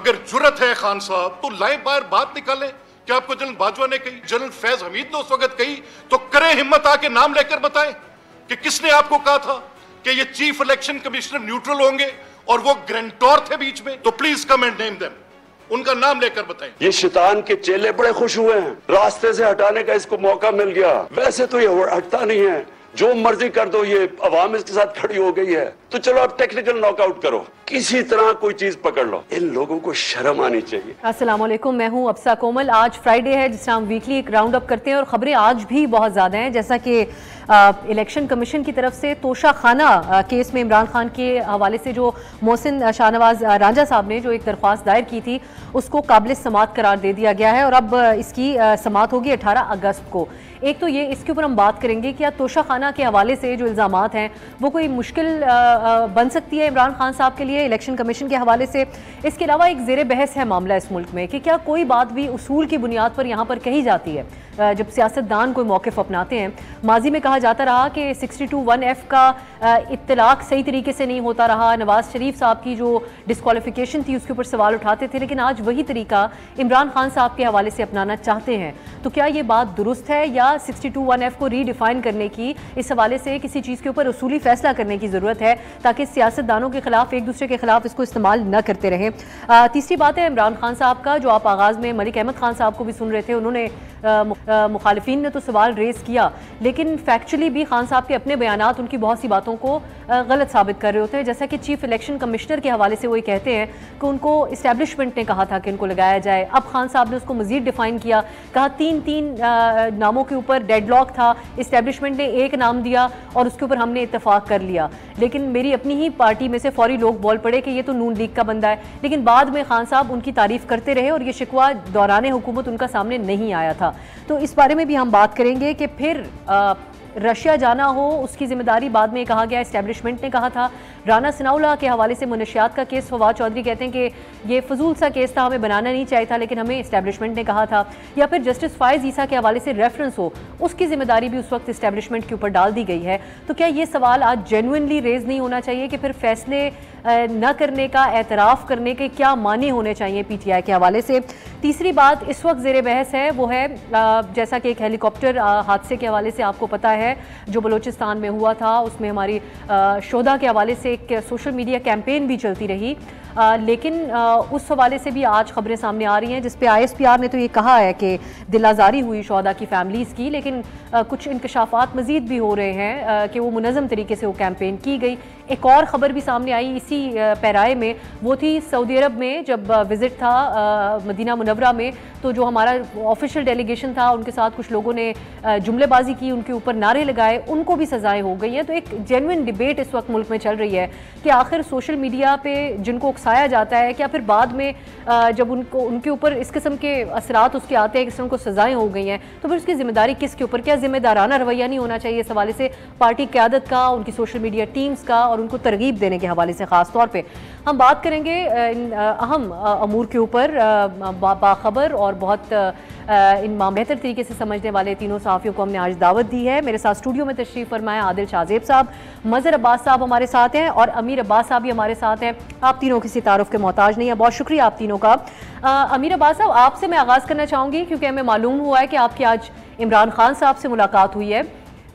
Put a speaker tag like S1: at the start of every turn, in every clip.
S1: अगर जुर्रत है खान साहब तो लाए बाहर बात निकालें। क्या आपको जनरल बाजवा ने कही, जनरल फैज हमीद ने उस वक्त कही, तो करें हिम्मत आके नाम लेकर बताएं कि किसने आपको कहा था कि ये चीफ इलेक्शन कमिश्नर न्यूट्रल होंगे और वो ग्रेंटोर थे बीच में। तो please come and name them, उनका नाम लेकर बताएं।
S2: ये शैतान के चेले बड़े खुश हुए हैं, रास्ते से हटाने का इसको मौका मिल गया। वैसे तो ये हटता नहीं है, जो मर्जी कर दो, ये अवाम इसके साथ खड़ी हो गई है। तो चलो अब टेक्निकल नॉकआउट करो, किसी तरह कोई चीज पकड़ लो। इन लोगों को शर्म आनी चाहिए।
S3: अस्सलाम वालेकुम, मैं हूं अब्सा कोमल। आज फ्राइडे है जिसमें हम वीकली एक राउंड अप करते हैं और खबरें आज भी बहुत ज़्यादा हैं। जैसा कि इलेक्शन कमीशन की तरफ से तोशा खाना केस में इमरान खान के हवाले से जो मोहसिन शाहनवाज रांझा साहब ने जो एक दरख्वास्त दायर की थी उसको काबिल समात करार दे दिया गया है और अब इसकी समात होगी 18 अगस्त को। एक तो ये, इसके ऊपर हम बात करेंगे कि तोशा खाना के हवाले से जो इल्ज़ामात हैं वो कोई मुश्किल बन सकती है इमरान खान साहब के लिए इलेक्शन कमीशन के हवाले से। इसके अलावा एक ज़ेर बहस है मामला इस मुल्क में कि क्या कोई बात भी उसूल की बुनियाद पर यहाँ पर कही जाती है जब सियासतदान कोई मौक़िफ़ अपनाते हैं। माजी में कहा जाता रहा कि 62(1)(f) का इत्तलाक सही तरीके से नहीं होता रहा। नवाज शरीफ साहब की जो डिस्क्वालिफिकेशन थी उसके ऊपर सवाल उठाते थे, लेकिन आज वही तरीका इमरान खान साहब के हवाले से अपनाना चाहते हैं। तो क्या ये बात दुरुस्त है या 62(1)(f) को रीडिफाइन करने की, इस हवाले से किसी चीज़ के ऊपर उसूली फैसला करने की ज़रूरत है ताकि सियासतदानों के खिलाफ, एक दूसरे के खिलाफ इसको इस्तेमाल न करते रहें। तीसरी बात है इमरान खान साहब का, जो आप आगाज़ में मलिक अहमद खान साहब को भी सुन रहे थे। उन्होंने मुखालिफिन ने तो सवाल रेज़ किया, लेकिन फैक्चुअली भी खान साहब के अपने बयानात उनकी बहुत सी बातों को गलत साबित कर रहे होते हैं। जैसा कि चीफ इलेक्शन कमिश्नर के हवाले से वो ये कहते हैं कि उनको इस्टेब्लिशमेंट ने कहा था कि इनको लगाया जाए। अब खान साहब ने उसको मज़ीद डिफ़ाइन किया, कहा तीन नामों के ऊपर डेडलॉक था, इस्टेब्लिशमेंट ने एक नाम दिया और उसके ऊपर हमने इत्तेफाक कर लिया। लेकिन मेरी अपनी ही पार्टी में से फौरी लोग बोल पड़े कि ये तो नून लीग का बंदा है, लेकिन बाद में खान साहब उनकी तारीफ़ करते रहे और ये शिकवा दौरान हुकूमत उनका सामने नहीं आया था। तो इस बारे में भी हम बात करेंगे कि फिर रशिया जाना हो उसकी जिम्मेदारी बाद में कहा गया, इस्टेब्लिशमेंट ने कहा था। राना सनाउल्लाह के हवाले से मुनशियात का केस, फवाद चौधरी कहते हैं कि ये फजूल सा केस था, हमें बनाना नहीं चाहिए था, लेकिन हमें इस्टेब्लिशमेंट ने कहा था। या फिर जस्टिस फायज़ ईसा के हवाले से रेफरेंस हो, उसकी जिम्मेदारी भी उस वक्त इस्टेब्लिशमेंट के ऊपर डाल दी गई है। तो क्या ये सवाल आज जेन्युइनली रेज नहीं होना चाहिए कि फिर फैसले न करने का, एतराफ़ करने के क्या माने होने चाहिए PTI के हवाले से। तीसरी बात इस वक्त ज़ेर बहस है वो है जैसा कि एक हेलीकॉप्टर हादसे के हवाले से आपको पता है जो बलूचिस्तान में हुआ था, उसमें हमारी शोधा के हवाले से एक सोशल मीडिया कैंपेन भी चलती रही, लेकिन उस हवाले से भी आज खबरें सामने आ रही हैं जिस पे ISPR ने तो ये कहा है कि दिलाजारी हुई शोधा की फैमिलीज़ की, लेकिन कुछ इंकशाफात मज़ीद भी हो रहे हैं कि वो मुनज़्ज़म तरीके से वो कैंपेन की गई। एक और ख़बर भी सामने आई इसी पैराए में, वो थी सऊदी अरब में जब विज़िट था मदीना मुनव्वरा में, तो जो हमारा ऑफिशियल डेलीगेशन था उनके साथ कुछ लोगों ने जुमलेबाजी की, उनके ऊपर नारे लगाए, उनको भी सज़ाएं हो गई हैं। तो एक जेन्युइन डिबेट इस वक्त मुल्क में चल रही है कि आखिर सोशल मीडिया पे जिनको उकसाया जाता है, क्या फिर बाद में जब उनके ऊपर इस किस्म के असरात उसके आते हैं, किस उनको सज़ाएं हो गई हैं, तो फिर उसकी जिम्मेदारी किसके ऊपर? क्या जिम्मेदाराना रवैया नहीं होना चाहिए इस हवाले से पार्टी क़यादत का, उनकी सोशल मीडिया टीम्स का और उनको तरगीब देने के हवाले से? ख़ास तौर पर हम बात करेंगे इन अहम अमूर के ऊपर, बाखबर और बहुत इन बेहतर तरीके से समझने वाले तीनों सहाफ़ियों को हमने आज दावत दी है। मेरे साथ स्टूडियो में तशरीफ़ फरमाया आदिल शाहजेब साहब, मज़हर अब्बास साहब हमारे साथ हैं और अमीर अब्बास साहब भी हमारे साथ हैं। आप तीनों किसी तारुफ के मोहताज नहीं है, बहुत शुक्रिया आप तीनों का। अमीर अब्बास साहब, आपसे मैं आगाज़ करना चाहूँगी क्योंकि हमें मालूम हुआ है कि आपकी आज इमरान खान साहब से मुलाकात हुई है।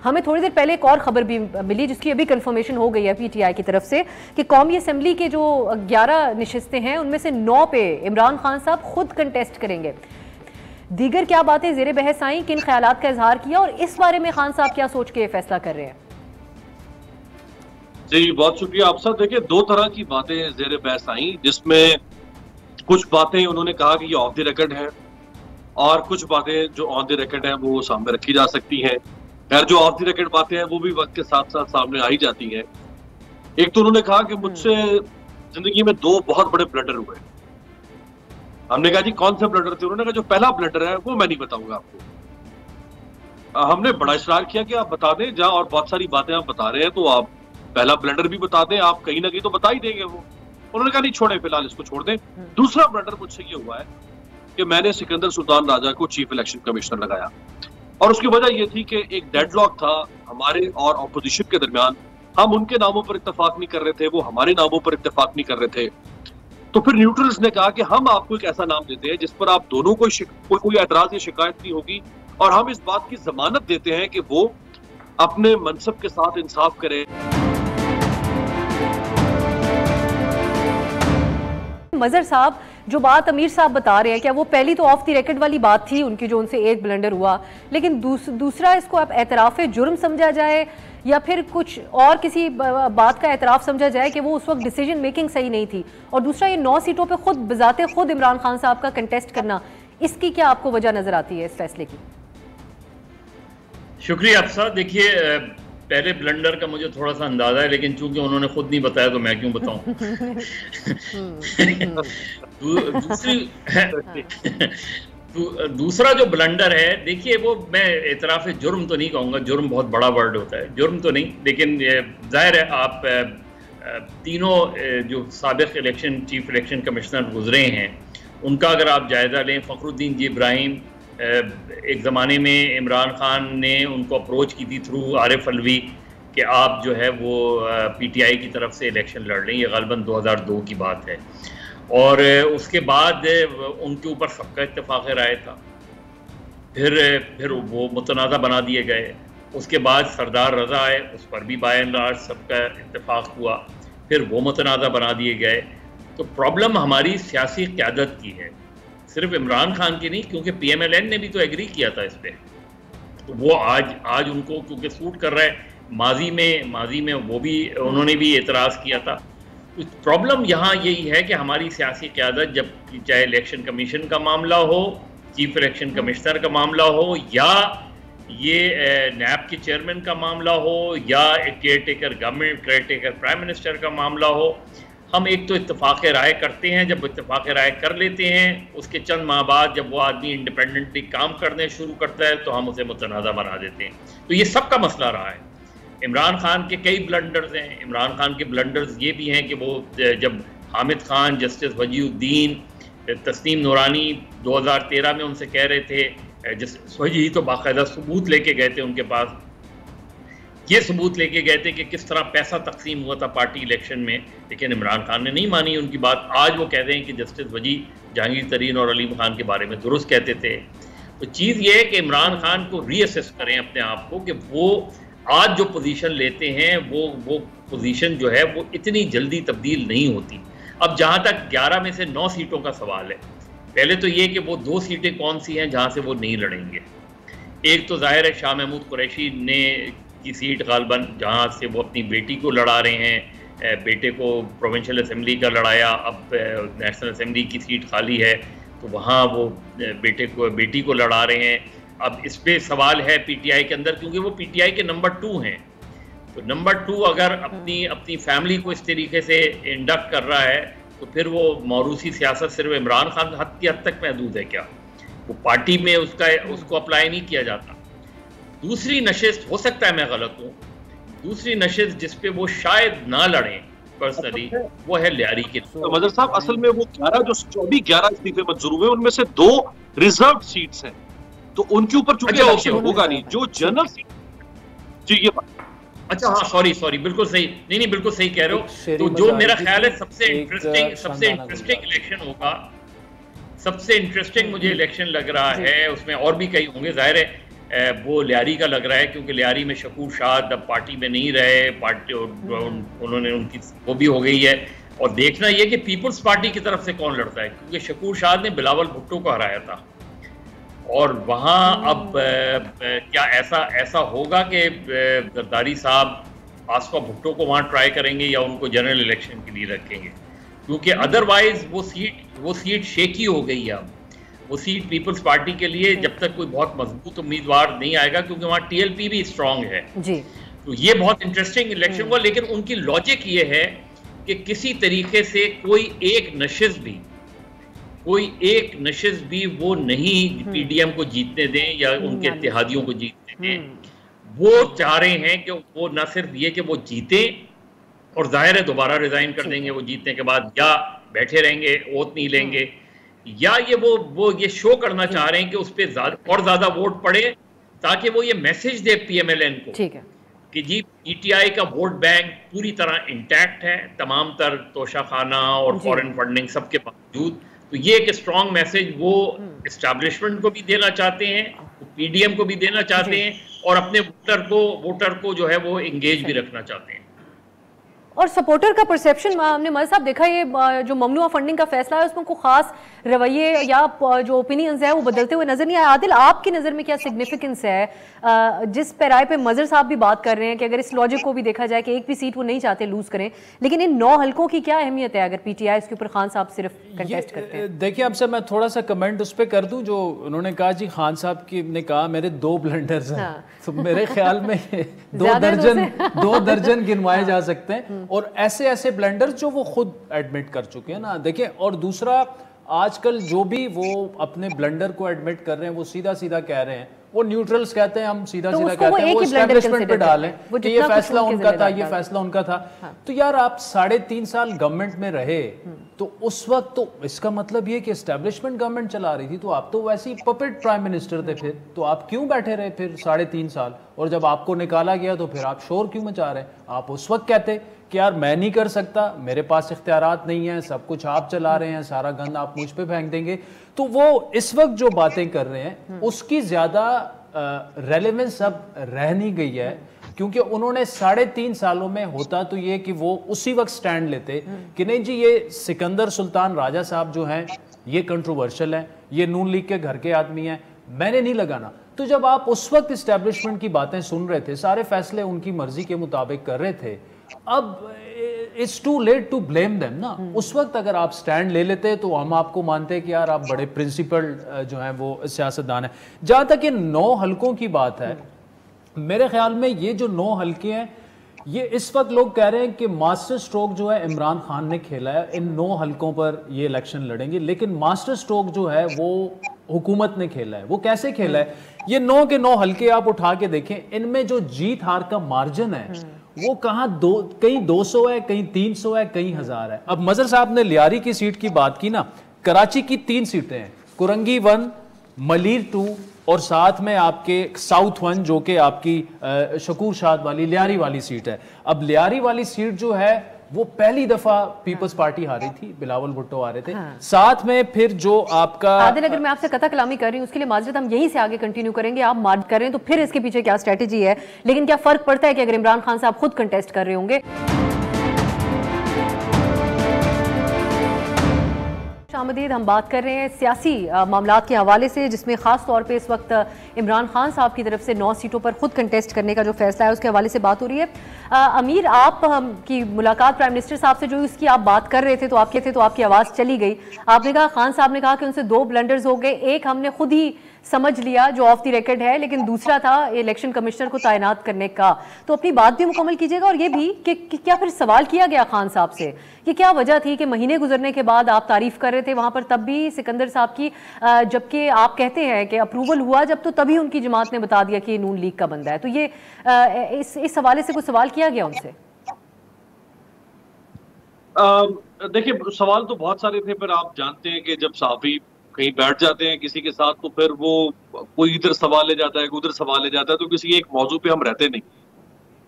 S3: हमें थोड़ी देर पहले एक और ख़बर भी मिली जिसकी अभी कंफर्मेशन हो गई है PTI की तरफ से कि कौमी असम्बली के जो 11 नशिस्तें हैं उनमें से 9 पे इमरान खान साहब खुद कंटेस्ट करेंगे। दीगर क्या बातें ज़ेर बहस आई, किन ख्यालात का इजहार किया और इस बारे में खान साहब क्या सोच के फैसला कर रहे हैं?
S4: जी बहुत शुक्रिया आप साहब। देखिए, दो तरह की बातें ज़ेर बहस आई, जिसमें कुछ बातें उन्होंने कहा कि ये ऑफ द रिकॉर्ड है और कुछ बातें जो ऑन द रिकॉर्ड है वो सामने रखी जा सकती हैं। खैर, जो ऑफ द रिकॉर्ड बातें हैं वो भी वक्त के साथ साथ सामने आई जाती हैं। एक तो उन्होंने कहा कि मुझसे जिंदगी में 2 बहुत बड़े ब्लडर हुए। हमने कहा जी कौन से ब्लडर थे? उन्होंने कहा जो पहला ब्लडर है वो मैं नहीं बताऊंगा आपको। हमने बड़ा इशरार किया कि आप बता दें, जहां और बहुत सारी बातें आप बता रहे हैं तो आप पहला ब्लडर भी बता दें, आप कहीं ना कहीं तो बता ही देंगे वो। उन्होंने कहा नहीं छोड़े, फिलहाल इसको छोड़ दें। दूसरा ब्लडर मुझसे ये हुआ है कि मैंने सिकंदर सुल्तान राजा को चीफ इलेक्शन कमिश्नर लगाया और उसकी वजह यह थी कि एक डेडलॉक था हमारे और ऑपोजिशन के दरमियान। हम उनके नामों पर इत्तेफाक नहीं कर रहे थे, वो हमारे नामों पर इत्तेफाक नहीं कर रहे थे। तो फिर न्यूट्रल्स ने कहा कि हम आपको एक ऐसा नाम देते हैं जिस पर आप दोनों को कोई एतराज या शिकायत नहीं होगी, और हम इस बात की जमानत देते हैं कि वो अपने मनसब के साथ इंसाफ करें।
S3: मजहर साहब, जो बात अमीर साहब बता रहे हैं, क्या वो पहली तो ऑफ द रिकॉर्ड वाली बात थी उनकी जो उनसे एक ब्लंडर हुआ, लेकिन दूसरा इसको आप एतराफ़ जुर्म समझा जाए या फिर कुछ और किसी बात का एतराफ़ समझा जाए कि वो उस वक्त डिसीजन मेकिंग सही नहीं थी, और दूसरा ये 9 सीटों पे खुद बजाते खुद इमरान खान साहब का कंटेस्ट करना, इसकी क्या आपको वजह नजर आती है इस फैसले की?
S5: शुक्रिया अफसा। देखिए, पहले ब्लंडर का मुझे थोड़ा सा अंदाजा है, लेकिन चूंकि उन्होंने खुद नहीं बताया तो मैं क्यों बताऊं। दूसरा जो ब्लंडर है, देखिए वो मैं एतराफ़ जुर्म तो नहीं कहूँगा, जुर्म बहुत बड़ा वर्ड होता है, जुर्म तो नहीं, लेकिन जाहिर है आप तीनों जो साबिक़ इलेक्शन चीफ इलेक्शन कमिश्नर गुजरे हैं उनका अगर आप जायज़ा लें, फ़खरुद्दीन जी इब्राहिम एक ज़माने में इमरान खान ने उनको अप्रोच की थी थ्रू आरिफ अलवी कि आप जो है वो पीटीआई की तरफ से इलेक्शन लड़ लें, ये ग़ालिबन 2002 की बात है, और उसके बाद उनके ऊपर सबका इत्तेफाक राय था, फिर वो मुतनाज़ा बना दिए गए। उसके बाद सरदार रज़ा आए, उस पर भी बाय एंड लार्ज सबका इत्तेफाक हुआ, फिर वो मुतनाज़ा बना दिए गए। तो प्रॉब्लम हमारी सियासी क़यादत की है, सिर्फ इमरान खान की नहीं, क्योंकि PMLN ने भी तो एग्री किया था इस पर, तो वो आज उनको क्योंकि सूट कर रहा है, माजी में वो भी उन्होंने भी एतराज़ किया था। तो प्रॉब्लम यहाँ यही है कि हमारी सियासी क़यादत, जब चाहे इलेक्शन कमीशन का मामला हो, चीफ इलेक्शन कमिश्नर का मामला हो, या ये नैब के चेयरमैन का मामला हो, या एक care taker government, care taker prime minister का मामला हो, हम एक तो इत्तेफाक राय करते हैं। जब इत्तेफाक राय कर लेते हैं, उसके चंद माह बाद जब वो आदमी इंडिपेंडेंटली काम करने शुरू करता है तो हम उसे मुतनाज़ा बना देते हैं। तो ये सबका मसला रहा है। इमरान खान के कई ब्लंडर्स हैं। इमरान खान के ब्लंडर्स ये भी हैं कि वो जब हामिद खान, जस्टिस वजीउद्दीन, तस्नीम नूरानी 2013 में उनसे कह रहे थे, जस्टिस वजी तो बाकायदा सबूत लेके गए थे उनके पास, ये सबूत लेके गए थे कि किस तरह पैसा तकसीम हुआ था पार्टी इलेक्शन में, लेकिन इमरान खान ने नहीं मानी उनकी बात। आज वो कहते हैं कि जस्टिस वजी जहांगीर तरीन और अलीम खान के बारे में दुरुस्त कहते थे। तो चीज़ ये है कि इमरान खान को रीअसेस करें अपने आप को कि वो आज जो पोजीशन लेते हैं वो पोजीशन जो है वो इतनी जल्दी तब्दील नहीं होती। अब जहाँ तक 11 में से 9 सीटों का सवाल है, पहले तो ये कि वो 2 सीटें कौन सी हैं जहाँ से वो नहीं लड़ेंगे। एक तो जाहिर है शाह महमूद कुरैशी ने की सीट गालबन, जहाँ से वो अपनी बेटी को लड़ा रहे हैं, बेटे को प्रोविंशियल असेंबली का लड़ाया, अब नेशनल असेंबली की सीट खाली है तो वहाँ वो बेटी को लड़ा रहे हैं। अब इस पे सवाल है पीटीआई के अंदर, क्योंकि वो पीटीआई के नंबर 2 हैं, तो नंबर 2 अगर अपनी फैमिली को इस तरीके से इंडक्ट कर रहा है तो फिर वो मौरूसी सियासत सिर्फ इमरान खान की हद तक महदूद है क्या? वो पार्टी में उसको अप्लाई नहीं किया जाता। दूसरी नशिस्त, हो सकता है मैं गलत हूँ, दूसरी नशिस्त जिस पे वो शायद ना लड़ें पर्सनली, वो है लियारी की।
S4: तो मजहर साहब, असल में वो 11 इस्तीफे मंजूर हुए, उनमें से 2 रिजर्व सीट्स हैं, तो उनके ऊपर चूंकि इलेक्शन होगा नहीं, जो जनरल सीट जी ये
S5: अच्छा हाँ सॉरी बिल्कुल सही, नहीं बिल्कुल सही कह रहे हो। तो जो मेरा ख्याल है सबसे इंटरेस्टिंग इलेक्शन होगा, सबसे इंटरेस्टिंग मुझे इलेक्शन लग रहा है, उसमें और भी कई होंगे, जाहिर है वो लियारी का लग रहा है, क्योंकि लियारी में शकूर शाद अब पार्टी में नहीं रहे, पार्टी उन्होंने उनकी वो भी हो गई है। और देखना ये कि पीपल्स पार्टी की तरफ से कौन लड़ता है, क्योंकि शकूर शाद ने बिलावल भुट्टो को हराया था, और वहाँ अब क्या ऐसा होगा कि जरदारी साहब आसफा भुट्टो को वहाँ ट्राई करेंगे या उनको जनरल इलेक्शन के लिए रखेंगे, क्योंकि अदरवाइज वो सीट शेकी हो गई है। अब वो सीट पीपल्स पार्टी के लिए जब तक कोई बहुत मजबूत उम्मीदवार नहीं आएगा, क्योंकि वहाँ TLP भी स्ट्रांग है जी। तो ये बहुत इंटरेस्टिंग इलेक्शन हुआ, लेकिन उनकी लॉजिक ये है कि किसी तरीके से कोई एक नशिस्त भी वो नहीं PDM को जीतने दें या उनके इत्तेहादियों को जीतने दें। वो चाह रहे हैं कि वो न सिर्फ ये कि वो जीते, और जाहिर है दोबारा रिजाइन कर देंगे वो जीतने के बाद, या बैठे रहेंगे, ओथ नहीं लेंगे, या ये वो ये शो करना चाह रहे हैं कि उस पर और ज्यादा वोट पड़े, ताकि वो ये मैसेज दे PMLN को कि जी पीटीआई का वोट बैंक पूरी तरह इंटैक्ट है, तमाम तर तोशाखाना और फॉरेन फंडिंग सबके बावजूद। तो ये एक स्ट्रॉन्ग मैसेज वो एस्टैब्लिशमेंट को भी देना चाहते हैं, पीडीएम को भी देना चाहते हैं, और अपने वोटर को जो है वो एंगेज भी रखना चाहते हैं।
S3: और सपोर्टर का परसेप्शन हमने मज़ साहब देखा, ये जो ममनुआ फंडिंग का फैसला है उसमें कोई खास रवैये या जो ओपिनियंस है वो बदलते हुए नजर नहीं आया। आदिल, आपकी नज़र में क्या सिग्निफिकेंस है जिस पैराए पे मजर साहब भी बात कर रहे हैं कि अगर इस लॉजिक को भी देखा जाए कि एक भी सीट वो नहीं चाहते लूज करें, लेकिन इन 9 हलकों की क्या अहमियत है अगर पीटीआई इसके ऊपर खान साहब सिर्फ कंटेस्ट करते हैं?
S6: देखिए, आपसे मैं थोड़ा सा कमेंट उस पर कर दूं जो उन्होंने कहा जी खान साहब की ने कहा मेरे 2 ब्लंडर्स हैं। तो मेरे ख्याल में 2 दर्जन गिनवाए जा सकते हैं, और ऐसे ऐसे ब्लंडर्स जो वो खुद एडमिट कर चुके हैं ना। देखिए, और दूसरा, आजकल जो भी वो अपने ब्लंडर को एडमिट कर रहे हैं वो सीधा सीधा कह रहे हैं, वो न्यूट्रल्स कहते हैं, हम सीधा सीधा कहते हैं, वो एस्टैब्लिशमेंट पे डालें कि ये फैसला उनका था, ये फैसला उनका था। तो यार, आप 3.5 साल गवर्नमेंट में रहे, तो उस वक्त तो इसका मतलब ये कि एस्टैब्लिशमेंट गवर्नमेंट चला रही थी, तो आप तो वैसे ही पपेट प्राइम मिनिस्टर थे। फिर तो आप क्यों बैठे रहे फिर 3.5 साल? और जब आपको निकाला गया तो फिर आप शोर क्यों मचा रहे? आप उस वक्त कहते कि यार मैं नहीं कर सकता, मेरे पास इख्तियारात नहीं है, सब कुछ आप चला रहे हैं, सारा गंद आप मुझ पे फेंक देंगे। तो वो इस वक्त जो बातें कर रहे हैं उसकी ज्यादा रेलेवेंस अब रह नहीं गई है, क्योंकि उन्होंने 3.5 सालों में होता तो ये कि वो उसी वक्त स्टैंड लेते कि नहीं जी, ये सिकंदर सुल्तान राजा साहब जो हैं ये कंट्रोवर्शियल है, ये नून लीग के घर के आदमी हैं, मैंने नहीं लगाना। तो जब आप उस वक्त इस्टेब्लिशमेंट की बातें सुन रहे थे, सारे फैसले उनकी मर्जी के मुताबिक कर रहे थे, अब it's too late to blame them ना। उस वक्त अगर आप स्टैंड ले लेते तो हम आपको मानते कि यार आप बड़े प्रिंसिपल जो हैं वो सियासतदान है। जहां तक ये 9 हलकों की बात है, मेरे ख्याल में ये जो 9 हलके हैं, ये इस वक्त लोग कह रहे हैं कि मास्टर स्ट्रोक जो है इमरान खान ने खेला है, इन 9 हलकों पर ये इलेक्शन लड़ेंगे, लेकिन मास्टर स्ट्रोक जो है वो हुकूमत ने खेला है। वो कैसे खेला है? ये 9 के 9 हलके आप उठा के देखें, इनमें जो जीत हार का मार्जिन है वो कहीं 200 है, कहीं 300 है, कहीं 1000 है। अब मजर साहब ने लियारी की सीट की बात की ना, कराची की 3 सीटें हैं, कुरंगी 1, मलीर 2 और साथ में आपके साउथ 1 जो कि आपकी शकूर शाद वाली लियारी वाली सीट है। अब लियारी वाली सीट जो है वो पहली दफा पीपल्स पार्टी हारी थी, बिलावल भुट्टो आ रहे थे। साथ में फिर जो आपका
S3: आदिल, अगर मैं आपसे कथा कलामी कर रही हूँ उसके लिए माजरत, हम यहीं से आगे कंटिन्यू करेंगे, आप मार्क कर रहे हैं तो फिर इसके पीछे क्या स्ट्रेटेजी है, लेकिन क्या फर्क पड़ता है कि अगर इमरान खान साहब खुद कंटेस्ट कर रहे होंगे? आमदीद, हम बात कर रहे हैं सियासी मामलात के हवाले से, जिसमें खास तौर पे इस वक्त इमरान खान साहब की तरफ से 9 सीटों पर खुद कंटेस्ट करने का जो फैसला है उसके हवाले से बात हो रही है। अमीर, आप की मुलाकात प्राइम मिनिस्टर साहब से जो इसकी आप बात कर रहे थे तो आपकी आवाज़ चली गई। आपने कहा, खान साहब ने कहा कि उनसे 2 ब्लंडर्स हो गए, एक हमने खुद ही समझ लिया जो ऑफ द रिकॉर्ड है, लेकिन दूसरा था इलेक्शन कमिश्नर को तैनात करने का। तो अपनी बात भी मुकम्मल कीजिएगा, और ये भी कि क्या फिर सवाल किया गया खान साहब से कि क्या वजह थी कि महीने गुजरने के बाद आप तारीफ कर रहे थे वहां पर तब भी सिकंदर साहब की, जबकि आप कहते हैं कि अप्रूवल हुआ जब तो तभी उनकी जमात ने बता दिया कि नून लीग का बंदा है। तो ये इस हवाले से कुछ सवाल किया गया उनसे?
S4: देखिए, सवाल तो बहुत सारे थे, पर आप जानते हैं कि जब सहाफी कहीं बैठ जाते हैं किसी के साथ तो फिर वो कोई इधर सवाल ले जाता है, कोई उधर सवाल ले जाता है, तो किसी एक मौजू पे हम रहते नहीं।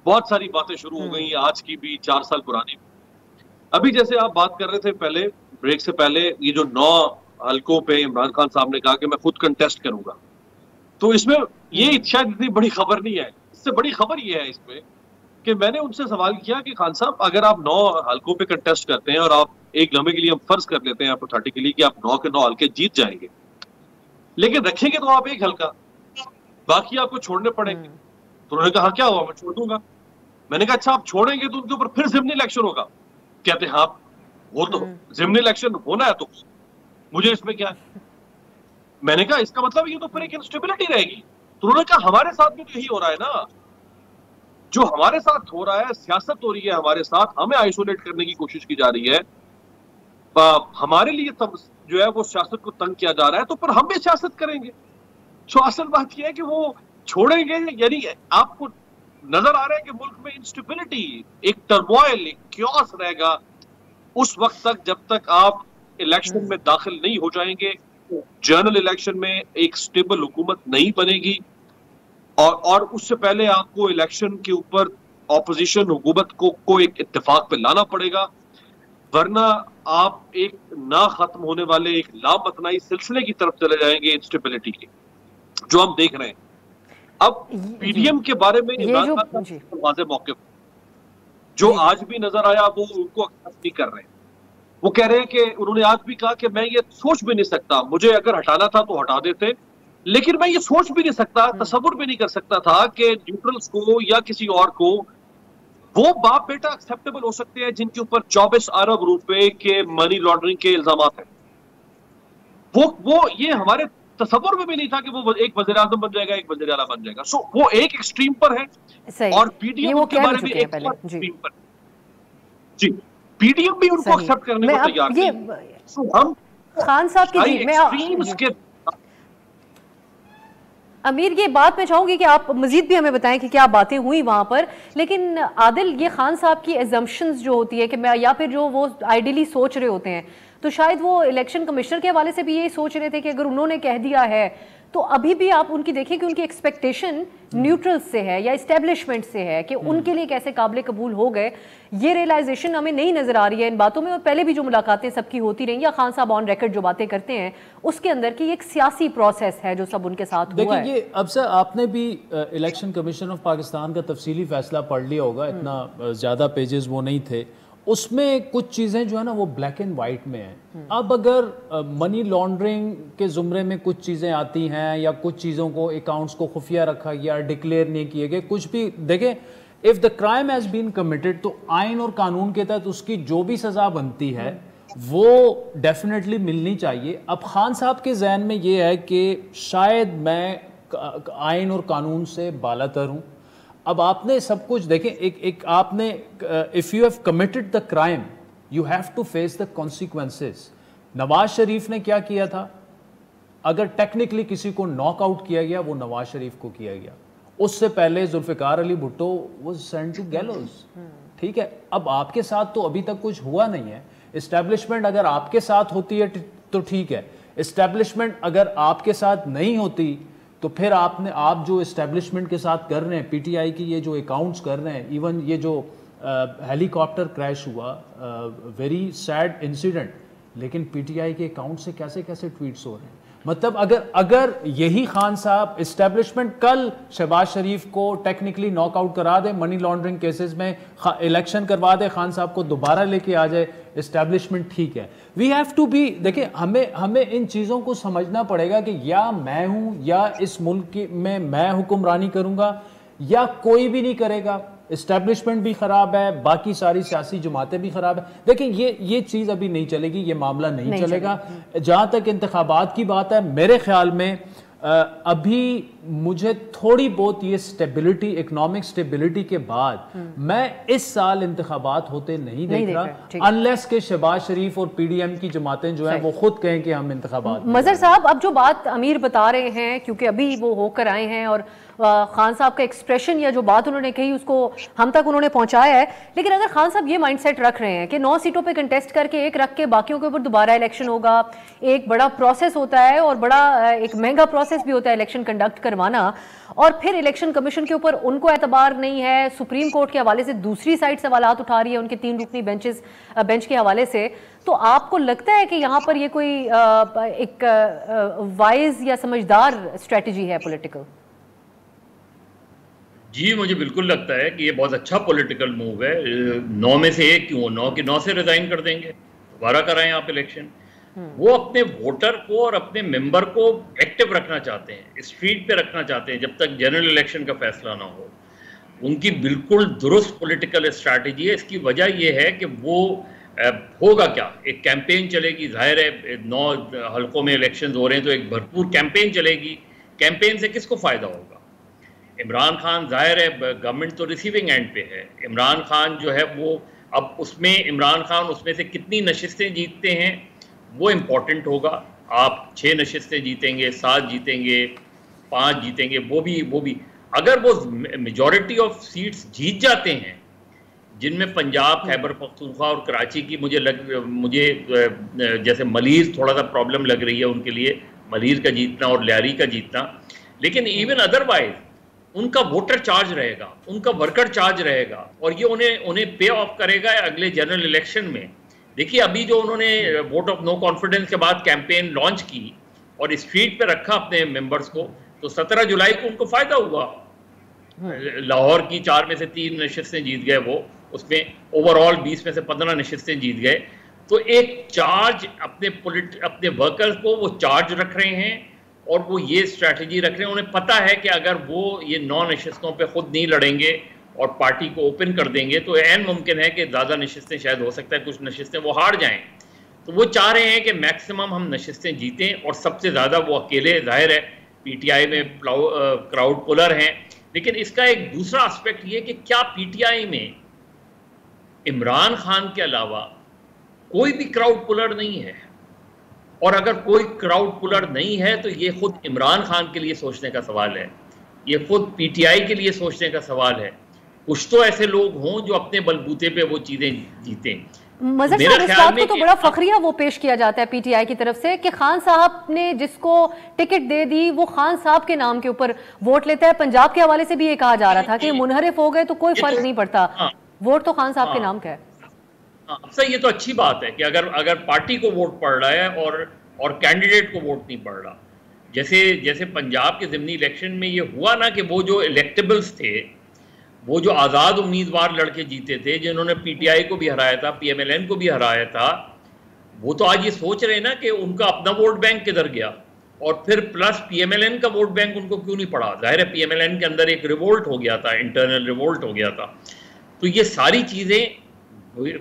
S4: बहुत सारी बातें शुरू हो गई, आज की भी, 4 साल पुरानी। अभी जैसे आप बात कर रहे थे पहले ब्रेक से पहले, ये जो 9 हलकों पे इमरान खान साहब ने कहा कि मैं खुद कंटेस्ट करूंगा, तो इसमें ये शायद इतनी बड़ी खबर नहीं है। इससे बड़ी खबर ये है इसमें कि मैंने उनसे सवाल किया कि खान साहब, अगर आप 9 हलकों पे कंटेस्ट करते हैं और आप एक लम्हे के लिए हम फर्ज कर लेते हैं हाइपोथेटिकली कि आप 9 के 9 हल्के जीत जाएंगे, लेकिन रखेंगे तो आप एक हल्का, बाकी आपको छोड़ने पड़ेंगे। तो उन्होंने कहा क्या हुआ, मैं छोड़ दूंगा। मैंने कहा अच्छा, आप छोड़ेंगे तो उनके ऊपर फिर ज़िमनी इलेक्शन होगा। कहते हाँ, वो तो ज़िमनी इलेक्शन होना है तो मुझे इसमें क्या है। मैंने कहा इसका मतलब ये तो फिर एक इंस्टेबिलिटी रहेगी। तो उन्होंने कहा हमारे साथ भी तो यही हो रहा है ना, जो हमारे साथ हो रहा है, सियासत हो रही है हमारे साथ, हमें आइसोलेट करने की कोशिश की जा रही है, हमारे लिए तब जो है वो सियासत को तंग किया जा रहा है, तो फिर हम भी सियासत करेंगे। तो असल बात यह है कि वो छोड़ेंगे, यानी आपको नजर आ रहा है कि मुल्क में इंस्टेबिलिटी, एक टर्मोइल, एक क्योस रहेगा उस वक्त तक जब तक आप इलेक्शन में दाखिल नहीं हो जाएंगे। जनरल इलेक्शन में एक स्टेबल हुकूमत नहीं बनेगी और उससे पहले आपको इलेक्शन के ऊपर ऑपोजिशन हुकूमत को एक इत्तेफाक पे लाना पड़ेगा, वरना आप एक ना खत्म होने वाले एक लामतनाई सिलसिले की तरफ चले जाएंगे इंस्टेबिलिटी के, जो हम देख रहे हैं। अब पीडीएम के बारे में इमरान खान का वाज़ेह मौक़िफ़ जो आज भी नजर आया, वो उनको एक्सेप्ट नहीं कर रहे हैं। वो कह रहे हैं कि उन्होंने आज भी कहा कि मैं ये सोच भी नहीं सकता, मुझे अगर हटाना था तो हटा देते, लेकिन मैं ये सोच भी नहीं सकता, तसव्वुर भी नहीं कर सकता था कि न्यूट्रल्स को या किसी और को वो बाप बेटा एक्सेप्टेबल हो सकते हैं जिनके ऊपर 24 अरब रुपए के मनी लॉन्ड्रिंग के इल्जाम हैं। वो ये हमारे तसव्वुर में भी नहीं था कि वो एक वज़ीर आज़म बन जाएगा, एक वज़ीर आला बन जाएगा। सो वो एक एक्सट्रीम पर है और पीडीएम के बारे में एक एक्सट्रीम पर। जी, पीडीएम भी उनको एक्सेप्ट करने को तैयार नहीं। हम
S3: खान साहब की एक्सट्रीम्स के अमीर, ये बात मैं चाहूंगी कि आप मजीद भी हमें बताएं कि क्या बातें हुई वहां पर। लेकिन आदिल, ये खान साहब की एजम्पशंस जो होती है कि मैं, या फिर जो वो आइडियली सोच रहे होते हैं, तो शायद वो इलेक्शन कमिश्नर के हवाले से भी यही सोच रहे थे कि अगर उन्होंने कह दिया है तो अभी भी आप उनकी देखिए कि उनकी एक्सपेक्टेशन न्यूट्रल से है या इस्टेब्लिशमेंट से है कि उनके लिए कैसे काबिल कबूल हो गए। ये रियलाइजेशन हमें नहीं नजर आ रही है इन बातों में, और पहले भी जो मुलाकातें सबकी होती रही या खान साहब ऑन रिकॉर्ड जो बातें करते हैं उसके अंदर की एक सियासी प्रोसेस है जो सब उनके साथ हुआ है।
S6: देखिए, अब सर आपने भी इलेक्शन कमीशन ऑफ पाकिस्तान का तफसीली फैसला पढ़ लिया होगा, इतना ज़्यादा पेजेस वो नहीं थे, उसमें कुछ चीज़ें जो है ना वो ब्लैक एंड वाइट में हैं। अब अगर मनी लॉन्ड्रिंग के ज़ुमरे में कुछ चीज़ें आती हैं या कुछ चीज़ों को अकाउंट्स को खुफिया रखा गया, डिक्लेयर नहीं किए गए, कुछ भी देखें, if the crime has been committed तो आइन और कानून के तहत उसकी जो भी सज़ा बनती है वो डेफिनेटली मिलनी चाहिए। अब खान साहब के जहन में ये है कि शायद मैं आइन और कानून से बालातर हूँ। अब आपने सब कुछ देखें, एक आपने if you have committed the crime you have to face the consequences. Nawaz Sharif ने क्या किया था? अगर टेक्निकली किसी को नॉकआउट किया गया वो नवाज शरीफ को किया गया। उससे पहले Zulfikar Ali Bhutto was sent to gallows. ठीक है, अब आपके साथ तो अभी तक कुछ हुआ नहीं है। एस्टेब्लिशमेंट अगर आपके साथ होती है तो ठीक है, एस्टेब्लिशमेंट अगर आपके साथ नहीं होती तो फिर आप जो एस्टेब्लिशमेंट के साथ कर रहे हैं, पीटीआई की ये जो अकाउंट्स कर रहे हैं, इवन ये जो हेलीकॉप्टर क्रैश हुआ, वेरी सैड इंसिडेंट, लेकिन पीटीआई के अकाउंट से कैसे कैसे ट्वीट्स हो रहे हैं। मतलब अगर यही खान साहब एस्टेब्लिशमेंट कल शहबाज शरीफ को टेक्निकली नॉकआउट करा दे, मनी लॉन्ड्रिंग केसेस में इलेक्शन करवा दे, खान साहब को दोबारा लेके आ जाए एस्टेब्लिशमेंट, ठीक है। वी हैव टू बी, देखिए हमें इन चीज़ों को समझना पड़ेगा कि या मैं हूँ या इस मुल्क में मैं हुक्मरानी करूँगा या कोई भी नहीं करेगा। एस्टेब्लिशमेंट भी ख़राब है, बाकी सारी सियासी जमातें भी ख़राब है। देखिए ये चीज़ अभी नहीं चलेगी, ये मामला नहीं चलेगा। जहाँ तक इंतखाबात की बात है, मेरे ख्याल में अभी मुझे थोड़ी बहुत ये स्टेबिलिटी, इकोनॉमिक स्टेबिलिटी के बाद मैं इस साल इंतखाबात होते नहीं देख रहा, अनलेस के शहबाज शरीफ और पीडीएम की जमातें जो है वो खुद कहें कि हम इंतखाबात।
S3: मजहर साहब, अब जो बात अमीर बता रहे हैं, क्योंकि अभी वो होकर आए हैं और खान साहब का एक्सप्रेशन या जो बात उन्होंने कही उसको हम तक उन्होंने पहुंचाया है, लेकिन अगर खान साहब ये माइंडसेट रख रहे हैं कि 9 सीटों पे कंटेस्ट करके एक रख के बाकियों के ऊपर दोबारा इलेक्शन होगा, एक बड़ा प्रोसेस होता है और बड़ा एक महंगा प्रोसेस भी होता है इलेक्शन कंडक्ट करवाना, और फिर इलेक्शन कमीशन के ऊपर उनको एतबार नहीं है, सुप्रीम कोर्ट के हवाले से दूसरी साइड सवालात उठा रही है उनके 3 रुकनी बेंच के हवाले से, तो आपको लगता है कि यहाँ पर ये कोई एक वाइज या समझदार स्ट्रेटजी है पॉलिटिकल?
S5: जी, मुझे बिल्कुल लगता है कि ये बहुत अच्छा पॉलिटिकल मूव है। 9 में से 1 क्यों, 9 के 9 से रिजाइन कर देंगे, दोबारा कराएं आप इलेक्शन। वो अपने वोटर को और अपने मेंबर को एक्टिव रखना चाहते हैं, स्ट्रीट पे रखना चाहते हैं जब तक जनरल इलेक्शन का फैसला ना हो। उनकी बिल्कुल दुरुस्त पॉलिटिकल स्ट्रैटेजी है। इसकी वजह यह है कि वो होगा क्या, एक कैंपेन चलेगी। जाहिर है 9 हल्कों में इलेक्शन हो रहे हैं तो एक भरपूर कैंपेन चलेगी। कैंपेन से किसको फायदा होगा? इमरान खान, जाहिर है गवर्नमेंट तो रिसीविंग एंड पे है। इमरान खान जो है वो अब उसमें इमरान खान उसमें से कितनी नशिस्तें जीतते हैं वो इम्पोर्टेंट होगा। आप 6 नशिस्तें जीतेंगे, 7 जीतेंगे, 5 जीतेंगे, वो भी अगर वो मेजॉरिटी ऑफ सीट्स जीत जाते हैं, जिनमें पंजाब, खैबर पख्तूनख्वा और कराची की मुझे जैसे मलीर थोड़ा सा प्रॉब्लम लग रही है उनके लिए, मलीर का जीतना और लियारी का जीतना, लेकिन इवन अदरवाइज उनका वोटर चार्ज रहेगा, उनका वर्कर चार्ज रहेगा, और ये उन्हें पे ऑफ करेगा अगले जनरल इलेक्शन में। देखिए अभी जो उन्होंने वोट ऑफ नो कॉन्फिडेंस के बाद कैंपेन लॉन्च की और स्ट्रीट पे रखा अपने मेंबर्स को, तो 17 जुलाई को उनको फायदा हुआ। लाहौर की 4 में से 3 नशिस्तें जीत गए वो, उसमें ओवरऑल 20 में से 15 नशिस्तें जीत गए। तो एक चार्ज अपने वर्कर्स को वो चार्ज रख रहे हैं और वो ये स्ट्रैटेजी रख रहे हैं। उन्हें पता है कि अगर वो ये 9 नशिस्तों पे खुद नहीं लड़ेंगे और पार्टी को ओपन कर देंगे तो ऐन मुमकिन है कि ज़्यादा नशिस्तें, शायद हो सकता है कुछ नशिस्तें वो हार जाएं। तो वो चाह रहे हैं कि मैक्सिमम हम नशिस्तें जीतें, और सबसे ज़्यादा वो अकेले, जाहिर है पीटीआई में क्राउड पुलर हैं। लेकिन इसका एक दूसरा एस्पेक्ट ये कि क्या पीटीआई में इमरान खान के अलावा कोई भी क्राउड पुलर नहीं है, और अगर कोई क्राउड पुलर नहीं है तो ये खुद इमरान खान के लिए सोचने का सवाल है, ये खुद पीटीआई के लिए सोचने का सवाल है। कुछ तो ऐसे लोग हों जो अपने बलबूते पे वो चीजें जीतें।
S3: मज़र साहब, इस बात को तो बड़ा फखरिया वो पेश किया जाता है पीटीआई की तरफ से कि खान साहब ने जिसको टिकट दे दी वो खान साहब के नाम के ऊपर वोट लेता है। पंजाब के हवाले से भी ये कहा जा रहा था कि मुनहरिफ हो गए तो कोई फर्क नहीं पड़ता, वोट तो खान साहब के नाम का है।
S5: सर ये तो अच्छी बात है कि अगर पार्टी को वोट पड़ रहा है और कैंडिडेट को वोट नहीं पड़ रहा। जैसे पंजाब के ज़िमनी इलेक्शन में ये हुआ ना कि वो जो इलेक्टेबल्स थे, वो जो आज़ाद उम्मीदवार लड़के जीते थे, जिन्होंने पीटीआई को भी हराया था, पीएमएलएन को भी हराया था, वो तो आज ये सोच रहे हैं ना कि उनका अपना वोट बैंक किधर गया, और फिर प्लस पीएमएलएन का वोट बैंक उनको क्यों नहीं पड़ा। जाहिर है पीएमएलएन के अंदर एक रिवोल्ट हो गया था, इंटरनल रिवोल्ट हो गया था। तो ये सारी चीज़ें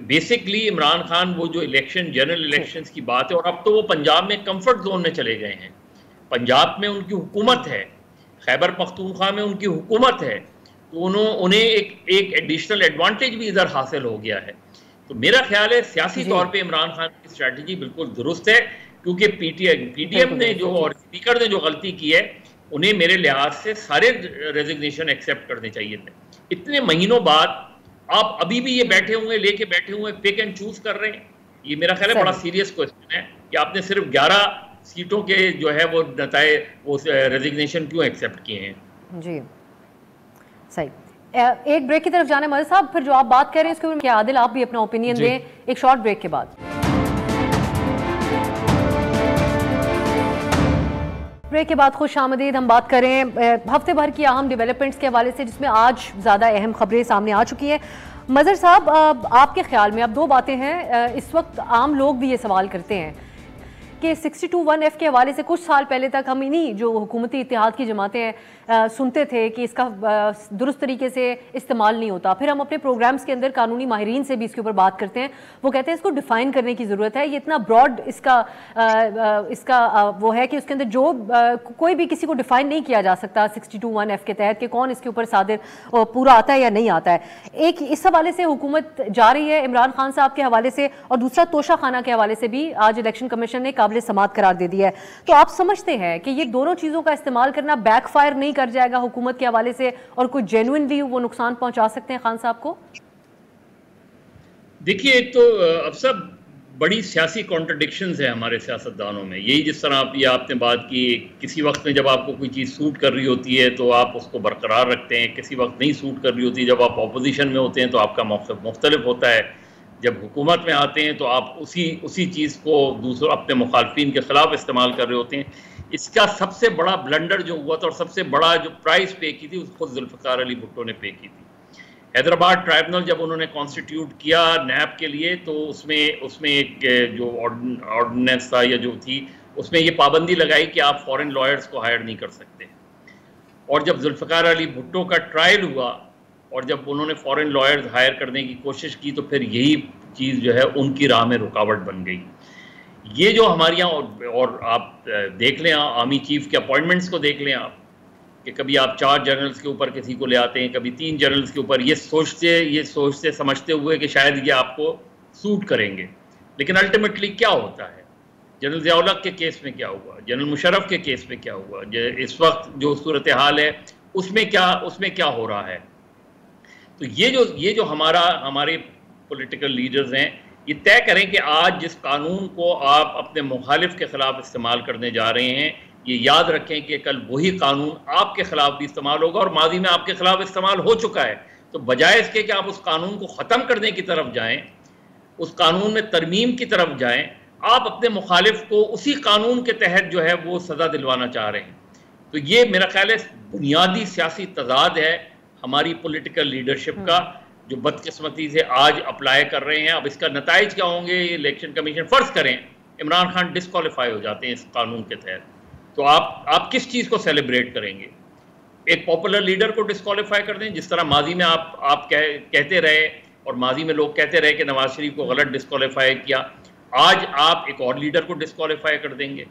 S5: बेसिकली इमरान खान, वो जो इलेक्शन, जनरल इलेक्शंस की बात है, और अब तो वो पंजाब में कंफर्ट जोन में चले गए हैं। पंजाब में उनकी हुकूमत है, खैबर पख्तूनख्वा में उनकी हुकूमत है, तो उन्हें एक एडिशनल एडवांटेज भी इधर हासिल हो गया है। तो मेरा ख्याल है सियासी तौर पे इमरान खान की स्ट्रैटेजी बिल्कुल दुरुस्त है, क्योंकि पीटीएम ने जो और स्पीकर ने जो गलती की है, उन्हें मेरे लिहाज से सारे रेजिग्नेशन एक्सेप्ट करने चाहिए थे। इतने महीनों बाद आप अभी भी ये लेके बैठे हुए पिक एंड चूज कर रहे हैं। ये मेरा ख्याल है बड़ा सीरियस क्वेश्चन है कि आपने सिर्फ 11 सीटों के जो है वो रेजिग्नेशन क्यों एक्सेप्ट किए हैं।
S3: जी सही। एक ब्रेक की तरफ जाने मज़र साहब, फिर जो आप बात कर रहे हैं इसके ऊपर क्या आदिल आप भी अपना ओपिनियन दें, एक शॉर्ट ब्रेक के बाद। ब्रेक के बाद खुश आमदीद। हम बात करें हफ्ते भर की अहम डेवलपमेंट्स के हवाले से, जिसमें आज ज़्यादा अहम खबरें सामने आ चुकी हैं। मज़र साहब, आपके ख्याल में अब 2 बातें हैं। इस वक्त आम लोग भी ये सवाल करते हैं कि 62(1)(f) के हवाले से कुछ साल पहले तक हम इन्हीं जो हुकूमती इत्तेहाद की जमातें सुनते थे कि इसका दुरुस्त तरीके से इस्तेमाल नहीं होता। फिर हम अपने प्रोग्राम्स के अंदर कानूनी माहिरीन से भी इसके ऊपर बात करते हैं, वो कहते हैं इसको डिफ़ाइन करने की ज़रूरत है। ये इतना ब्रॉड इसका वो है कि उसके अंदर जो कोई भी किसी को डिफ़ाइन नहीं किया जा सकता 62(1)(f) के तहत कि कौन इसके ऊपर सादिर पूरा आता है या नहीं आता है। एक इस हवाले से हुकूमत जा रही है इमरान खान साहब के हवाले से, और दूसरा तोशा खाना के हवाले से भी आज इलेक्शन कमीशन ने काबिल समात करार दे दिया है। तो आप समझते हैं कि ये दोनों चीज़ों का इस्तेमाल करना बैकफायर नहीं कर जाएगा हुकूमत के हवाले से, और कोई जेन्युइनली वो नुकसान पहुंचा सकते हैं खान साहब को?
S5: देखिए, एक तो अब सब बड़ी सियासी कॉन्ट्रडिक्शंस है हमारे सियासतदानों में। यही जिस तरह आपने बात की, किसी वक्त में जब आपको कोई चीज़ सूट कर रही होती है तो आप उसको बरकरार रखते हैं, किसी वक्त नहीं सूट कर रही होती, जब आप अपोजिशन में होते हैं तो आपका मौक़िफ़ मुख्तलिफ होता है, जब हुकूमत में आते हैं तो आप उसी चीज़ को दूसरों अपने मुखालफिन के ख़िलाफ़ इस्तेमाल कर रहे होते हैं। इसका सबसे बड़ा ब्लंडर जो हुआ था और सबसे बड़ा जो प्राइस पे की थी, उसको खुद जुल्फ़िकार अली भुट्टो ने पे की थी। हैदराबाद ट्राइब्यूनल जब उन्होंने कॉन्स्टिट्यूट किया नैब के लिए, तो उसमें एक जो ऑर्डिनेंस था या जो थी, उसमें ये पाबंदी लगाई कि आप फॉरेन लॉयर्स को हायर नहीं कर सकते। और जब जुल्फ़िकार अली भुट्टो का ट्रायल हुआ और जब उन्होंने फॉरेन लॉयर्स हायर करने की कोशिश की, तो फिर यही चीज़ जो है उनकी राह में रुकावट बन गई। ये जो हमारे यहाँ, और आप देख लें आर्मी चीफ के अपॉइंटमेंट्स को देख लें आप, कि कभी आप 4 जनरल्स के ऊपर किसी को ले आते हैं, कभी 3 जनरल्स के ऊपर, ये सोचते समझते हुए कि शायद ये आपको सूट करेंगे। लेकिन अल्टीमेटली क्या होता है? जनरल ज़िया-उल-हक के केस में क्या हुआ, जनरल मुशर्रफ के केस में क्या हुआ, इस वक्त जो सूरत हाल है उसमें क्या हो रहा है? तो ये जो हमारे पॉलिटिकल लीडर्स हैं, ये तय करें कि आज जिस कानून को आप अपने मुखालिफ के ख़िलाफ़ इस्तेमाल करने जा रहे हैं, ये याद रखें कि कल वही कानून आपके खिलाफ भी इस्तेमाल होगा, और माजी में आपके खिलाफ इस्तेमाल हो चुका है। तो बजाय इसके कि आप उस कानून को ख़त्म करने की तरफ जाएं, उस कानून में तरमीम की तरफ जाएं, आप अपने मुखालिफ को उसी कानून के तहत जो है वो सज़ा दिलवाना चाह रहे हैं। तो ये मेरा ख्याल है बुनियादी सियासी तजाद है हमारी पॉलिटिकल लीडरशिप का, जो बदकिस्मती से आज अप्लाई कर रहे हैं। अब इसका नताइज क्या होंगे, इलेक्शन कमीशन फ़र्ज़ करें इमरान खान डिस्क्वालीफाई हो जाते हैं इस कानून के तहत, तो आप किस चीज़ को सेलिब्रेट करेंगे? एक पॉपुलर लीडर को डिस्क्वालीफाई कर दें, जिस तरह माजी में आप कहते रहे और माजी में लोग कहते रहे कि नवाज शरीफ को गलत डिस्क्वालीफाई किया, आज आप एक और लीडर को डिस्क्वालीफाई कर देंगे।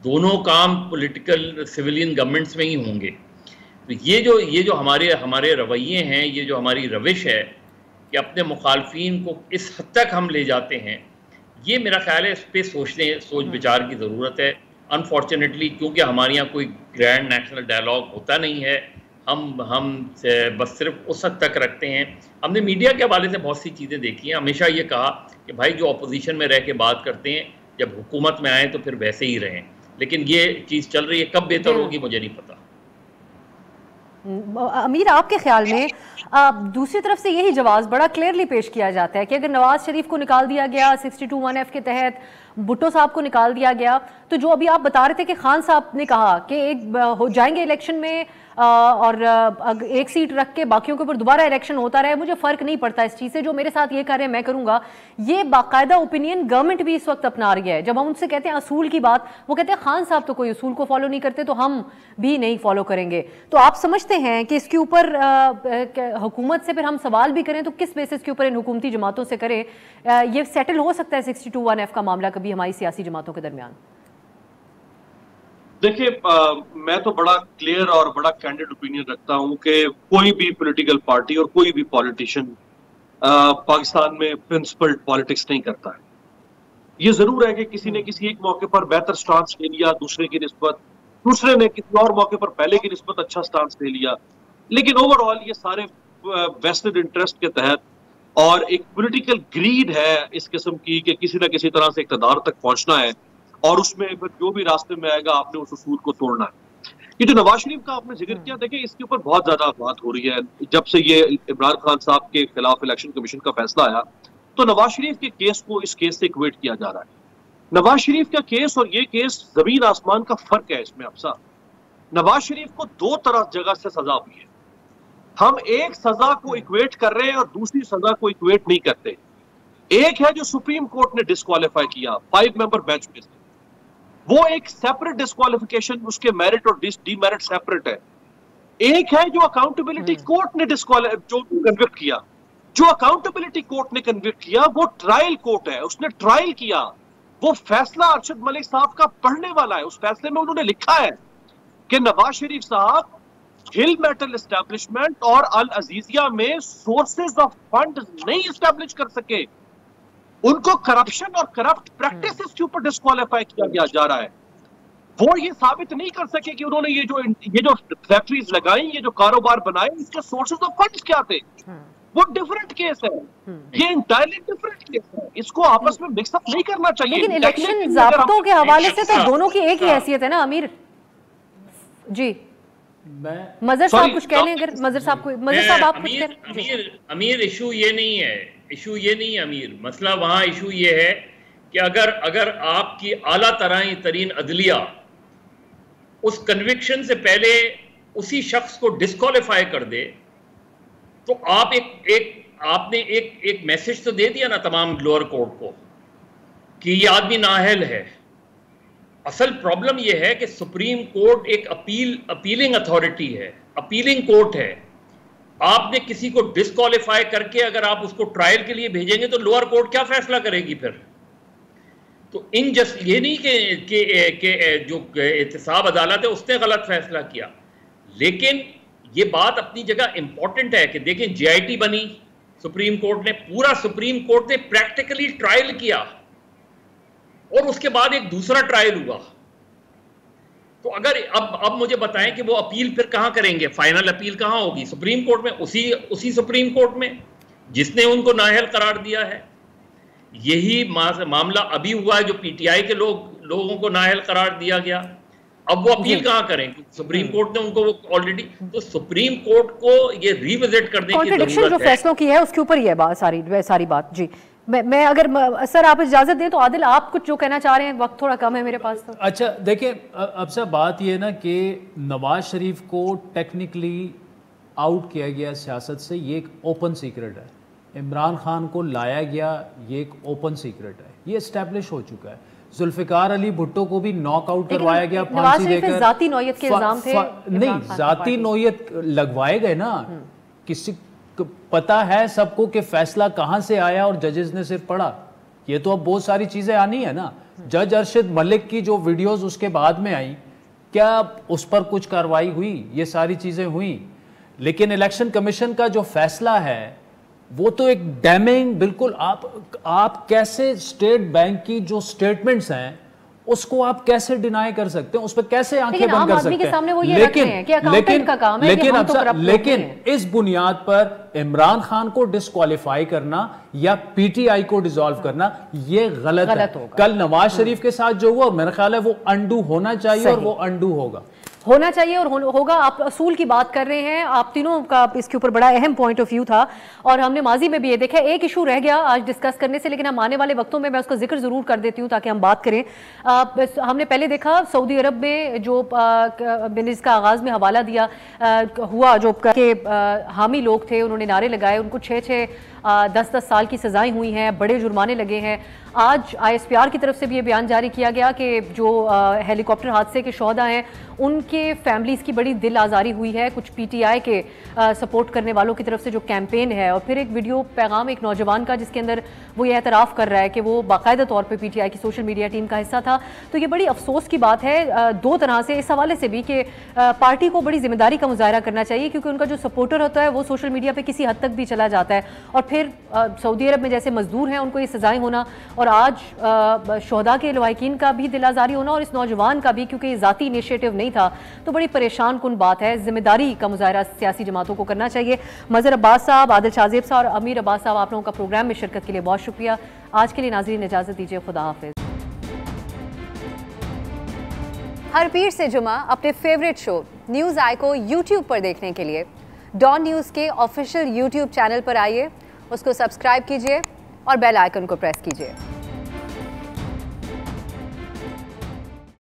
S5: दोनों काम पॉलिटिकल सिविलियन गवर्नमेंट्स में ही होंगे। तो ये जो हमारे रवैये हैं, ये जो हमारी रविश है कि अपने मुखालफीन को इस हद तक हम ले जाते हैं, ये मेरा ख्याल है इस पर सोच विचार की ज़रूरत है। अनफॉर्चुनेटली क्योंकि हमारे यहाँ कोई ग्रैंड नेशनल डायलॉग होता नहीं है, हम बस सिर्फ उस हद तक रखते हैं। हमने मीडिया के हवाले से बहुत सी चीज़ें देखी हैं, हमेशा ये कहा कि भाई जो अपोजिशन में रह के बात करते हैं जब हुकूमत में आए तो फिर वैसे ही रहें, लेकिन ये चीज़ चल रही है, कब बेहतर होगी मुझे नहीं पता।
S3: अमीर, आपके ख्याल में दूसरी तरफ से यही जवाब बड़ा क्लियरली पेश किया जाता है कि अगर नवाज शरीफ को निकाल दिया गया 62(1)(f) के तहत, भुट्टो साहब को निकाल दिया गया, तो जो अभी आप बता रहे थे कि खान साहब ने कहा कि हो जाएंगे इलेक्शन में और एक सीट रख के बाकियों के ऊपर दोबारा इलेक्शन होता रहे, मुझे फ़र्क नहीं पड़ता इस चीज़ से, जो मेरे साथ ये कार्य मैं करूँगा, ये बाकायदा ओपिनियन गवर्नमेंट भी इस वक्त अपना रही है। जब हम उनसे कहते हैं असूल की बात, वो कहते हैं खान साहब तो कोई असूल को फॉलो नहीं करते तो हम भी नहीं फॉलो करेंगे। तो आप समझते हैं कि इसके ऊपर हुकूमत से फिर हम सवाल भी करें तो किस बेसिस के ऊपर इन हुकूमती जमातों से करें? ये सेटल हो सकता है 62(1)(f) का मामला कभी हमारी सियासी जमातों के दरमियान?
S4: देखिए, मैं तो बड़ा क्लियर और बड़ा कैंडिड ओपिनियन रखता हूं कि कोई भी पॉलिटिकल पार्टी और कोई भी पॉलिटिशियन पाकिस्तान में प्रिंसिपल्ड पॉलिटिक्स नहीं करता है। ये जरूर है कि किसी ने किसी एक मौके पर बेहतर स्टांस ले लिया दूसरे की निस्बत, दूसरे ने किसी और मौके पर पहले की निस्बत अच्छा स्टांस ले लिया, लेकिन ओवरऑल ये सारे वेस्टेड इंटरेस्ट के तहत और एक पॉलिटिकल ग्रीड है इस किस्म की कि किसी ना किसी तरह से इक़्तिदार तक पहुंचना है और उसमें फिर जो भी रास्ते में आएगा आपने उस उसूल को तोड़ना है। ये जो नवाज शरीफ का आपने जिक्र किया, देखिए इसके ऊपर बहुत ज्यादा बात हो रही है। जब से ये इमरान खान साहब के खिलाफ इलेक्शन कमीशन का फैसला आया तो नवाज शरीफ के केस को इस केस से इक्वेट किया जा रहा है। नवाज शरीफ का केस और ये केस जमीन आसमान का फर्क है इसमें। अफसा, नवाज शरीफ को दो तरह जगह से सजा हुई है। हम एक सजा को इक्वेट कर रहे हैं और दूसरी सजा को इक्वेट नहीं करते। एक है जो सुप्रीम कोर्ट ने डिस्क्वालीफाई किया 5 मेंबर बेंच में से, वो एक सेपरेट डिस्क्वालिफिकेशन, उसके मेरिट और डीमेरिट सेपरेट है। एक है जो अकाउंटेबिलिटी कोर्ट ने जो कन्विक्ट किया। जो अकाउंटेबिलिटी कोर्ट ने कन्विक्ट किया वो ट्रायल कोर्ट है, उसने ट्रायल किया। वो फैसला अरशद मलिक साहब का पढ़ने वाला है। उस फैसले में उन्होंने लिखा है कि नवाज शरीफ साहब हिल मेटल एस्टेब्लिशमेंट और अल अजीजिया में सोर्सेज ऑफ फंड नहीं एस्टेब्लिश कर सके, उनको करप्शन और करप्ट प्रैक्टिसेस के ऊपर डिस्क्वालीफाई किया जा रहा है। वो ये साबित नहीं कर सके कि उन्होंने ये जो फैक्ट्रीज लगाई, ये जो कारोबार बनाए, इसके सोर्सेज ऑफ फंड्स क्या थे। वो डिफरेंट केस है, ये इंटायरली डिफरेंट केस है। इसको आपस में मिक्सअप नहीं करना चाहिए।
S3: लेकिन इलेक्शन ज़ाब्तों के हवाले से तो दोनों की एक ही हैसियत है ना अमीर जी। मजर साहब कुछ कह लें, अगर मजर साहब आप कुछ कहें।
S5: अमीर इशू ये नहीं है, इशू ये नहीं है अमीर। मसला वहाँ इशू ये है कि अगर आपकी आला तरीन अदलिया उस कन्विक्शन से पहले उसी शख्स को डिस्क्वालीफाई कर दे तो आप आपने एक मैसेज तो दे दिया ना तमाम लोअर कोर्ट को कि ये आदमी नाअहल है। असल प्रॉब्लम ये है कि सुप्रीम कोर्ट एक अपीलिंग अथॉरिटी है, अपीलिंग कोर्ट है। आपने किसी को डिस्क्वालीफाई करके अगर आप उसको ट्रायल के लिए भेजेंगे तो लोअर कोर्ट क्या फैसला करेगी फिर? तो इनजस्ट ये नहीं कि जो एहतसाब अदालत है उसने गलत फैसला किया, लेकिन ये बात अपनी जगह इंपॉर्टेंट है कि देखें JIT बनी सुप्रीम कोर्ट ने, पूरा सुप्रीम कोर्ट ने प्रैक्टिकली ट्रायल किया और उसके बाद एक दूसरा ट्रायल हुआ। तो अगर अब मुझे बताएं कि वो अपील फिर कहां करेंगे, फाइनल अपील कहां होगी? सुप्रीम कोर्ट में, उसी सुप्रीम कोर्ट में जिसने उनको नाअहल करार दिया है। यही मामला अभी हुआ है जो PTI के लोगों को नाअहल करार दिया गया। अब वो अपील कहाँ करें? सुप्रीम कोर्ट ने उनको ऑलरेडी, तो सुप्रीम कोर्ट को ये रिविजिट करने की जरूरत है।
S3: जो फैसलों की है उसके ऊपर ही है सारी बात। जी मैं अगर सर आप इजाजत दें तो आदिल आप कुछ जो कहना चाह रहे हैं, वक्त थोड़ा कम है मेरे पास तो।
S6: अच्छा देखिए, अब सब बात ये ना कि नवाज शरीफ को टेक्निकली आउट किया गया सियासत से, ये एक ओपन सीक्रेट है। इमरान खान को लाया गया, ये एक ओपन सीक्रेट है, ये एस्टेब्लिश हो चुका है। जुल्फिकार अली भुट्टो को भी नॉकआउट करवाया गया फांसी देकर।
S3: जाती नौयत के इल्जाम थे।
S6: नहीं, जाती नौयत लगवाए गए ना, किसी पता है सबको कि फैसला कहां से आया और जजेस ने सिर्फ पढ़ा। ये तो अब बहुत सारी चीजें आनी है ना। जज अरशद मलिक की जो वीडियोस उसके बाद में आई, क्या उस पर कुछ कार्रवाई हुई? ये सारी चीजें हुई, लेकिन इलेक्शन कमीशन का जो फैसला है वो तो एक डैमिंग, बिल्कुल। आप कैसे स्टेट बैंक की जो स्टेटमेंट्स हैं उसको आप कैसे डिनाई कर सकते हैं? उस पर कैसे आंखें बंद कर सकते हैं? लेकिन इस बुनियाद पर इमरान खान को डिस्क्वालीफाई करना या पीटीआई को डिसॉल्व करना ये गलत है। कल नवाज शरीफ के साथ जो हुआ, मेरा ख्याल है वो अंडू होना चाहिए और वो अंडू होना चाहिए और होगा। आप असूल की बात कर रहे हैं, आप तीनों का इसके ऊपर बड़ा अहम पॉइंट ऑफ व्यू था और हमने माजी में भी ये देखा। एक इशू रह गया आज डिस्कस करने से, लेकिन हम आने वाले वक्तों में मैं उसका जिक्र जरूर कर देती हूँ ताकि हम बात करें। हमने पहले देखा सऊदी अरब में जो मैंने इसका आगाज में हवाला दिया हुआ, जो हामी लोग थे, उन्होंने नारे लगाए, उनको 6-6 10-10 साल की सजाएं हुई हैं, बड़े जुर्माने लगे हैं। आज ISPR की तरफ से भी ये बयान जारी किया गया कि जो हेलीकॉप्टर हादसे के शोहदा हैं उनके फैमिलीज़ की बड़ी दिल आज़ारी हुई है। कुछ PTI के सपोर्ट करने वालों की तरफ से जो कैंपेन है, और फिर एक वीडियो पैगाम एक नौजवान का जिसके अंदर वो ये एतराफ़ कर रहा है कि वो बाकायदा तौर पे PTI की सोशल मीडिया टीम का हिस्सा था। तो ये बड़ी अफसोस की बात है दो तरह से, इस हवाले से भी कि पार्टी को बड़ी जिम्मेदारी का मुजाहरा करना चाहिए, क्योंकि उनका जो सपोर्टर होता है वो सोशल मीडिया पर किसी हद तक भी चला जाता है। और फिर सऊदी अरब में जैसे मजदूर हैं उनको ये सजाएं होना, और आज शोहदा के लवाहिकीन का भी दिल आज़ारी होना, और इस नौजवान का भी, क्योंकि ज़ाती इनिशिएटिव नहीं था, तो बड़ी परेशान कुन बात है। जिम्मेदारी का मुजाहरा सियासी जमातों को करना चाहिए। मज़हर अब्बास साहब, आदिल शाहजेब साहब और अमीर अब्बास साहब, आप लोगों का प्रोग्राम में शिरकत के लिए बहुत शुक्रिया। आज के लिए नाज़रीन इजाज़त दीजिए, खुदा हाफिज़।
S7: हर पीर से जुमा अपने फेवरेट शो न्यूज़ आई को YouTube पर देखने के लिए डॉन न्यूज़ के ऑफिशियल YouTube चैनल पर आइए, उसको सब्सक्राइब कीजिए और बेल आइकन को प्रेस कीजिए।